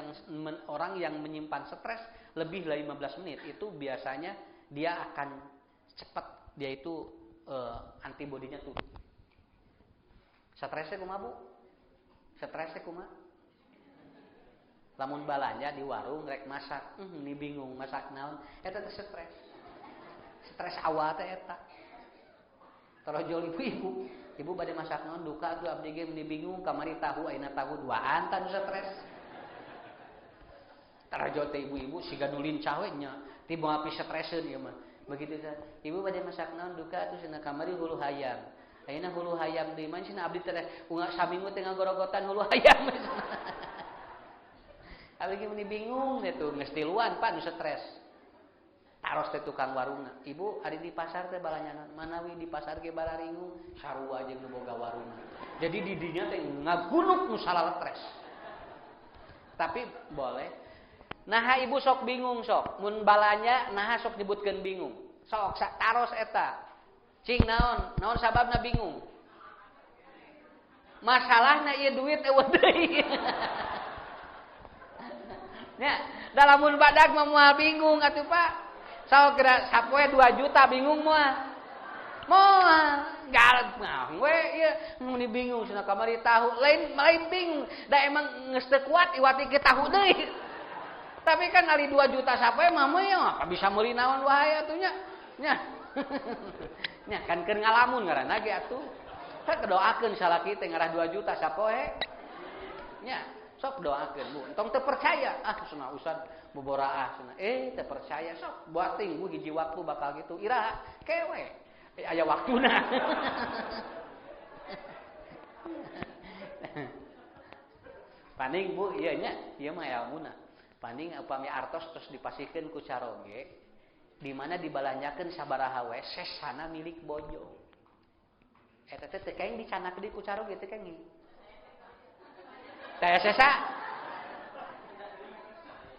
Speaker 1: yang menyimpan stres lebih dari 15 menit itu biasanya dia akan cepat, dia itu antibodinya turun. Stresnya kumaha, Bu? Stresnya kumaha? Lamun balanja di warung rek masak, ini bingung masak naon, eta teh stres. Stres awal teh eta. Tarojol ibu bade masak naon duka tuh abdi ge meni bingung kamari tahu ayeuna tahu duaan tanu stres. Tarojol teh ibu-ibu siga nu lincah we nya, ti moal pi streseun ieu mah. Begitu teh. Ibu bade masak naon duka tuh cenah kamari hulu hayam. Ayeuna hulu hayam deui man cenah abdi teh saminggu teh ngagorogotan hulu hayam. Abdi ge meni bingung teh tuh geus tiluan Pak nu stres. Taros teh tukang warungna. Ibu ari di pasar teh balanyanan manawi di pasar ge bararingung sarua jeung nu boga warung. Jadi di dinya teh ngagunuk nu salala stres. Tapi boleh. Naha ibu sok bingung sok. Mun balanya naha sok nyebutkeun bingung. Sok taros eta. Cing naon sababna bingung? Masalahna ieu duit eueuh deui. Nya, da lamun badag mah moal bingung atuh Pak. Sao kira sapoe 2 juta bingung moal. Garet mah we ieu mun bingung cenah kamari tahu lain bingung. Da emang geus teu kuat iwati ke tahu deui. Tapi kan ali 2 juta sapoe mah apa bisa meuli naon wae atuh nya. Nya. Nya kan keur ngalamun ngaranna ge atuh. Sok doakeun salaki teh ngarah 2 juta sapoe. Nya, sok doakeun Bu. Entong teu percaya, cenah ustad boboraah cenah. Teu percaya sok buating Bu hiji waktu bakal gitu. Iraha kewe. Aya waktuna. Paning Bu ieu nya, ieu mah ilmuna. Paning upami artos terus dipasikeun ku caroge di mana dibalanyakeun sabaraha we sesana milik bojo. Eta teh teu kaeng dicanak deui ku caroge teh kaeng. Teh sesa.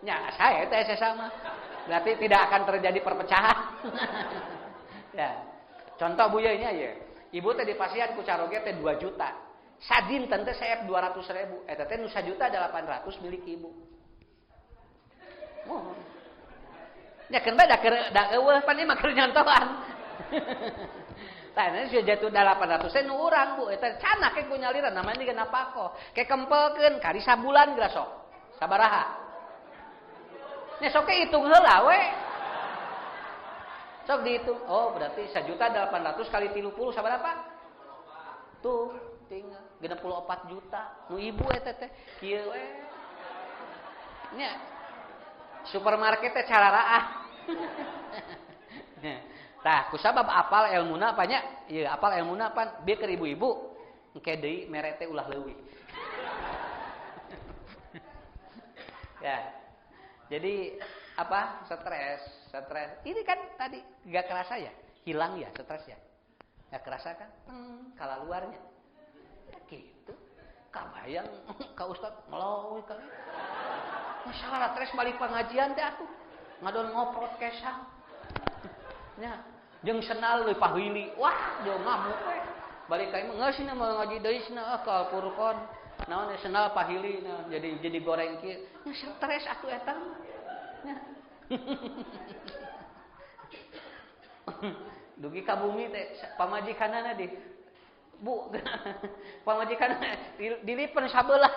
Speaker 1: Nya saya teh sesa mah. Berarti tidak akan terjadi perpecahan. Ya. Contoh Bu ye nya ye. Ibu teh dipasihan ku caroge teh 2 juta. Sadinten teh saep 200.000. Eta teh nu 1 juta 800 milik ibu. Ya kan da eueuh pan ieu mah keur nyontohan. Tah nya sudah jatuh 800 teh nu urang Bu eta canak ke ku nyaliran namanya geus napako. Ke kempelkeun kari sabulan geura sok. Sabaraha? Nya sok hitung heula we. Sok dihitung. Oh, berarti 1.800.000 kali 30 sabaraha? Tuh, tinggal 64 juta. Nu ibu eta teh kieu we. Nya supermarket teh cararaah. Tah, kusabab apal ilmuna apa nya? Ieu apal ilmuna apa? Bieu keur ibu-ibu engke deui mere teh ulah leuwih. Ya. Jadi apa? Stres. Ini kan tadi enggak kerasa ya? Hilang ya stres ya? Enggak kerasa kan? Kala luarnya. Ya gitu. Kabayang ka ustad melow kali. Masalah tres balik pengajian teh atuh. Ngadon ngoprot kesang. Nya, jeung senal leuwih pahili. Wah, jeung ngamuk we. Balik ka imah geus cenah mau ngaji deui cenah ka Al-Furqan. Naon senal pahili nah, jadi goreng kieu. Nya stres atuh eta mah. Nya. Dugi ka bumi teh pamajikanana di Bu. Pamajikanana dilipen sabelah.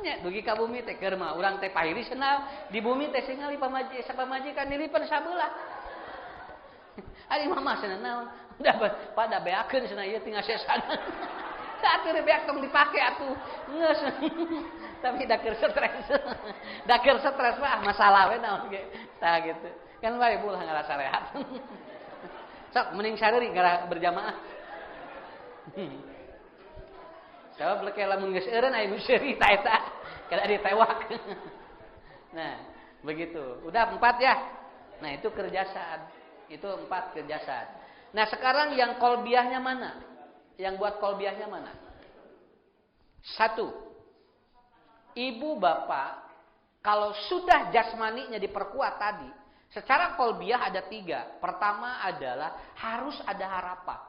Speaker 1: Nya dugi ka bumi teh keur mah urang teh pahili senal di bumi teh singali pamajikan dilipen sabelah. Ari mama cenah naon udah pada beakeun cenah ieu tinggal sesana. Saat itu beak tong dipake atuh geus. Tapi da keur stres mah masalah we naon ge. Tah gitu. Kan bae ulah ngarasa rehat. Sok mending sareuri gara berjamaah. Sabab leke lamun geus eureun aya nu cerita eta, kada ditewak. Nah, begitu. Udah 4 ya. Nah, itu kerjasaan. Itu 4 kerjasaan. Nah, sekarang yang kolbiahnya mana? Yang buat kolbiahnya mana? 1. Ibu bapak kalau sudah jasmaninya diperkuat tadi, secara kolbiah ada 3. Pertama adalah harus ada harapan.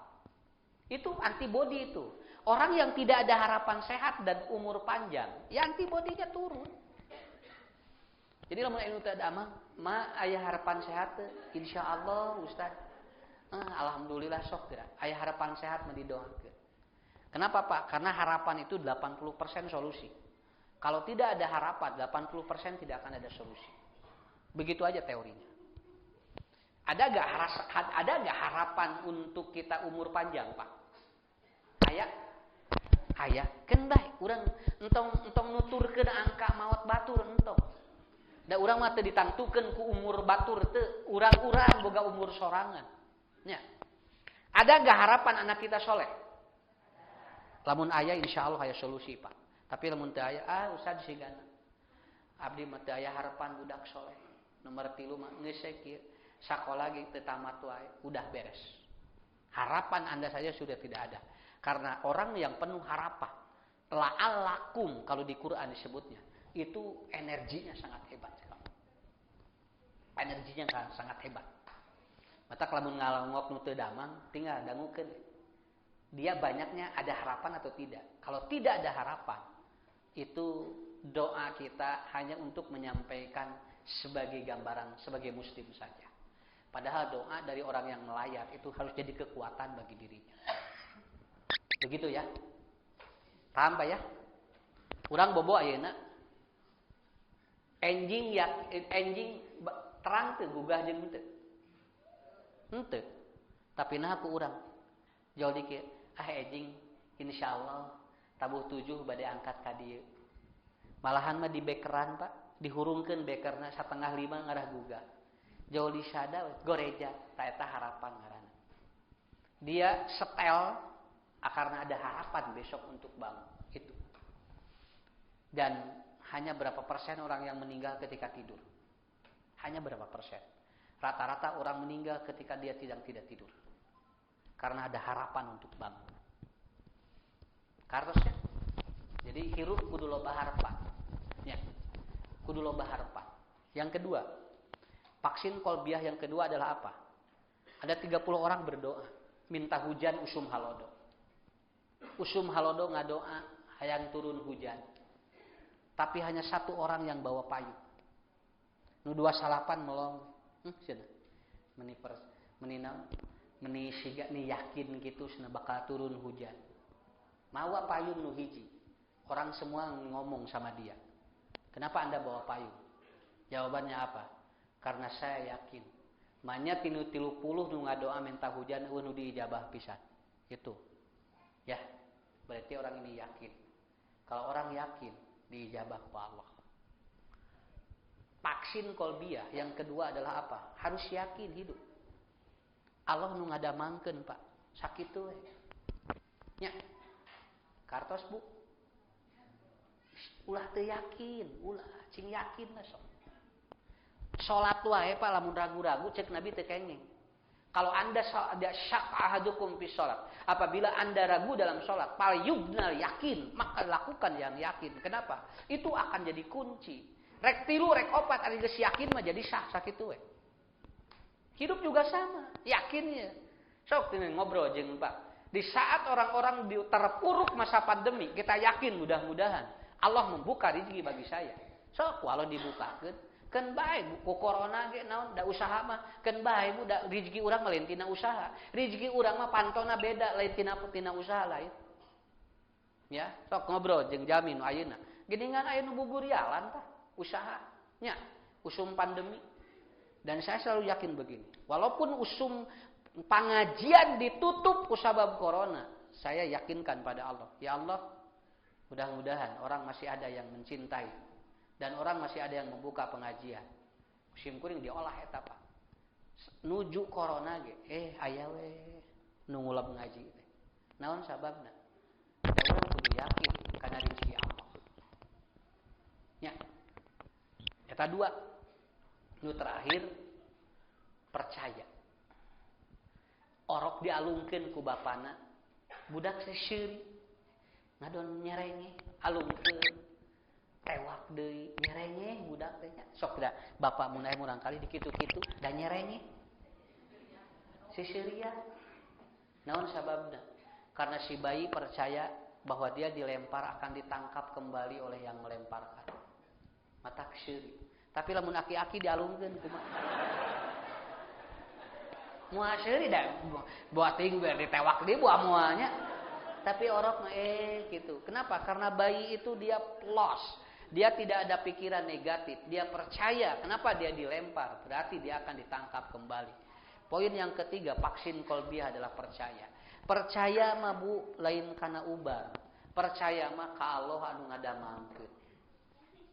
Speaker 1: Itu antibodi itu. Orang yang tidak ada harapan sehat dan umur panjang, ya antibodinya turun. Jadi lamun anu teu ada mah aya harapan sehat teh, insyaallah Ustaz. Alhamdulillah sok teh. Aya harapan sehat mah didoakeun. Kenapa Pak? Karena harapan itu 80% solusi. Kalau tidak ada harapan, 80% tidak akan ada solusi. Begitu aja teorinya. Ada gak harapan untuk kita umur panjang, Pak? Aya. Keun bae urang entong nuturkeun angka maot batur entong. Da urang mah teu ditangtukeun ku umur batur teu, urang-urang boga umur sorangan. Nya. Ada gak harapan anak kita soleh? Lamun aya insyaallah aya solusi, Pak. Tapi lamun teu aya, Ustaz sigana. Abdi mah teu aya harapan budak soleh. Nomor 3 mah geus kieu. Sakola ge teu tamat wae, udah beres. Harapan Anda saja sudah tidak ada. Karena orang yang penuh harapan, la'allakum kalau di Quran disebutnya, itu energinya sangat hebat. Energinya sangat hebat. Mata lamun ngalongok nu teu damang, tinggal dangukeun. Dia banyaknya ada harapan atau tidak. Kalau tidak ada harapan, itu doa kita hanya untuk menyampaikan sebagai gambaran, sebagai muslim saja. Padahal doa dari orang yang melayat itu harus jadi kekuatan bagi dirinya. Begitu ya. Paham Pak ya? Urang bobo ayeuna. Enjing terang teu gugah jeung henteu. Henteu. Tapi nah ku urang. Jauh dikit. Enjing insyaallah tabuh 7 bade angkat ka dieu. Malahan mah di bekeran Pak, dihurungkeun bekerna 4:30 ngarah gugah. Jauh di sada goreja, ta eta harapan ngaranna. Dia setel karena ada harapan besok untuk bangun. Itu. Dan hanya berapa persen orang yang meninggal ketika tidur? Hanya berapa persen? Rata-rata orang meninggal ketika dia tidak tidur. Karena ada harapan untuk bangun. Kartosnya. Jadi hirup kudu loba harapan. Ya. Kudu loba harapan. Yang kedua, vaksin kolbiah yang kedua adalah apa? Ada 30 orang berdoa, minta hujan usum halodo. Usum halodo ngadoa hayang turun hujan. Tapi hanya 1 orang yang bawa payung. Nu 2 salapan melong. Cenah. Meni siga ni yakin gitu cenah bakal turun hujan. Mawa payung nu hiji. Orang semua ngomong sama dia. Kenapa Anda bawa payung? Jawabannya apa? Karena saya yakin. Manya tinu 30 nu ngadoa minta hujan nu diijabah pisan. Itu. Ya. Berarti orang ini yakin. Kalau orang yakin, diijabah ku Allah. Vaksin kolbiah yang kedua adalah apa? Harus yakin hidup. Allah nu ngadamangkeun, Pak. Sakitu we. Nya. Kartos, Bu. Ulah teu yakin, ulah cing yakin lah sok. Salat wae Pak lamun ragu-ragu cek Nabi teu kenging. Kalau Anda ada syak ahadukum fi salat, apabila Anda ragu dalam salat, fal yubnal yakin, maka lakukan yang yakin. Kenapa? Itu akan jadi kunci. Rek 3 rek 4 ari geus yakin mah jadi sah sakitu we. Hidup juga sama, yakinnya. Sok ngobrol jeung Pak. Di saat orang-orang terpuruk masa pandemi, kita yakin mudah-mudahan Allah membuka rezeki bagi saya. Sok walau dibukakeun. Kan bae ku corona ge naon da usaha mah kan bae bu da rezeki urang mah lain tina usaha. Rezeki urang mah pantona beda lain tina usaha lain. Ya, sok ngobrol jeung Jami nu ayeuna. Geuningan aya nu buburialan tah usaha nya usum pandemi. Dan saya selalu yakin begini, walaupun usum pengajian ditutup kusabab corona, saya yakinkan pada Allah. Ya Allah, mudah-mudahan orang masih ada yang mencintai. Dan orang masih ada yang membuka pengajian. Musim kuring diolah eta Pak. Nuju corona ge, aya we nu ngulab ngaji teh. Naon sababna? Da urang kudu yakin kana rezeki Allah. Nya. Eta 2. Nu terakhir percaya. Orok dialungkeun ku bapana, budak seseuri ngadon nyerenge alungkeun. Tewak deui nyerenge budak teh nya sok da bapak mun aya murang kali dikitu-kitu da nyerenge si Syria naon sababna karena si bayi percaya bahwa dia dilempar akan ditangkap kembali oleh yang melemparkan mata syiri tapi lamun aki-aki dialungkeun kumaha moal syiri da buat ting ber ditewak deui buah moalnya tapi orok mah gitu kenapa karena bayi itu dia plus. Dia tidak ada pikiran negatif. Dia percaya. Kenapa dia dilempar? Berarti dia akan ditangkap kembali. Poin yang ketiga, vaksin kolbiah adalah percaya. Percaya mah bu, lain kana ubar. Percaya mah ka Allah anu ngadamangkeun.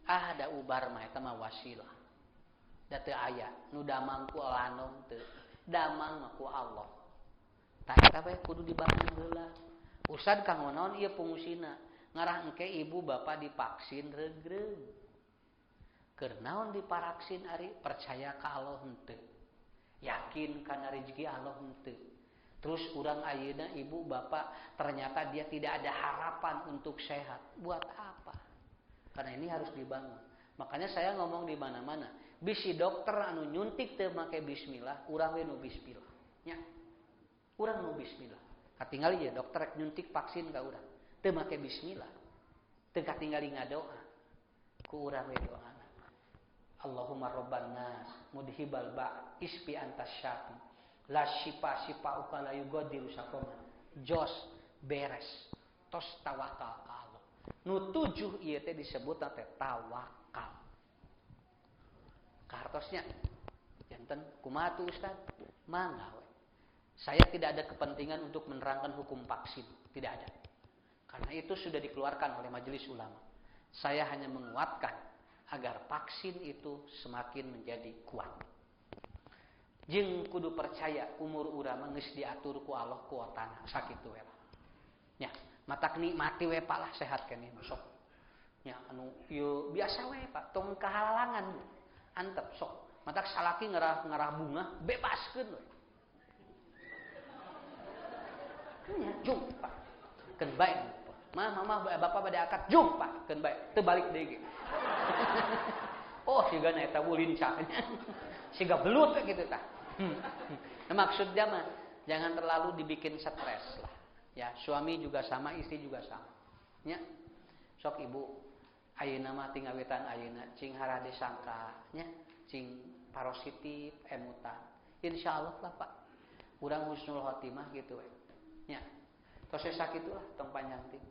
Speaker 1: Da ubar mah eta mah wasilah. Da teu aya nu damang ku lanom teu. Damang mah ku Allah. Tah eta bae kudu dibangun heula. Ustad kanggo naon ieu fungsina? Ngarah engke ibu bapak divaksin regreg. Keur naon diparaksin ari percaya ka Allah henteu. Yakin kana rezeki Allah henteu. Terus urang ayeuna ibu bapak ternyata dia tidak ada harapan untuk sehat. Buat apa? Karena ini harus dibangun. Makanya saya ngomong di mana-mana, bisi dokter anu nyuntik teu make bismillah, urang we nu bismillah. Nya. Urang nu bismillah. Katingali ya dokter nyuntik vaksin ka urang. Teu make bismillah. Teu katingali ngadoa. Ku urang we doana. Allahumma rabban nas mudhibal ba isfi antas syafi. La syifa uka la yugadiru saqama. Jos beres. Tos tawakal ka Allah. Nu 7 ieu teh disebutna teh tawakal. Kartosnya janten kumaha tuh Ustaz? Mangga we. Saya tidak ada kepentingan untuk menerangkan hukum vaksin, tidak ada. Karena itu sudah dikeluarkan oleh majelis ulama. Saya hanya menguatkan agar vaksin itu semakin menjadi kuat. Jeung kudu percaya umur urang geus diatur ku Allah kuotana sakitu we. Nya, matak nikmati we Pak lah sehat keneh sok. Nya anu ieu biasa we Pak, tong kahalangan. Antep sok. Matak salaki ngarah bunga bebaskeun we. Nya jung Pak. Keun bae. Mama bapak bade akad jung Pak, keun bae. Teu balik deui ge. Oh sigana eta lincahnya. Siga belut gitu tah. Nah, maksudnya mah jangan terlalu dibikin stres lah. Ya, suami juga sama, istri juga sama. Nya. Sok ibu ayeuna mah tinggal wetan ayeuna cing hara disangka nya, cing positif emutan. Insyaallah lah Pak. Urang husnul khotimah gitu we. Nya. Tos sakitulah tong panjang ting.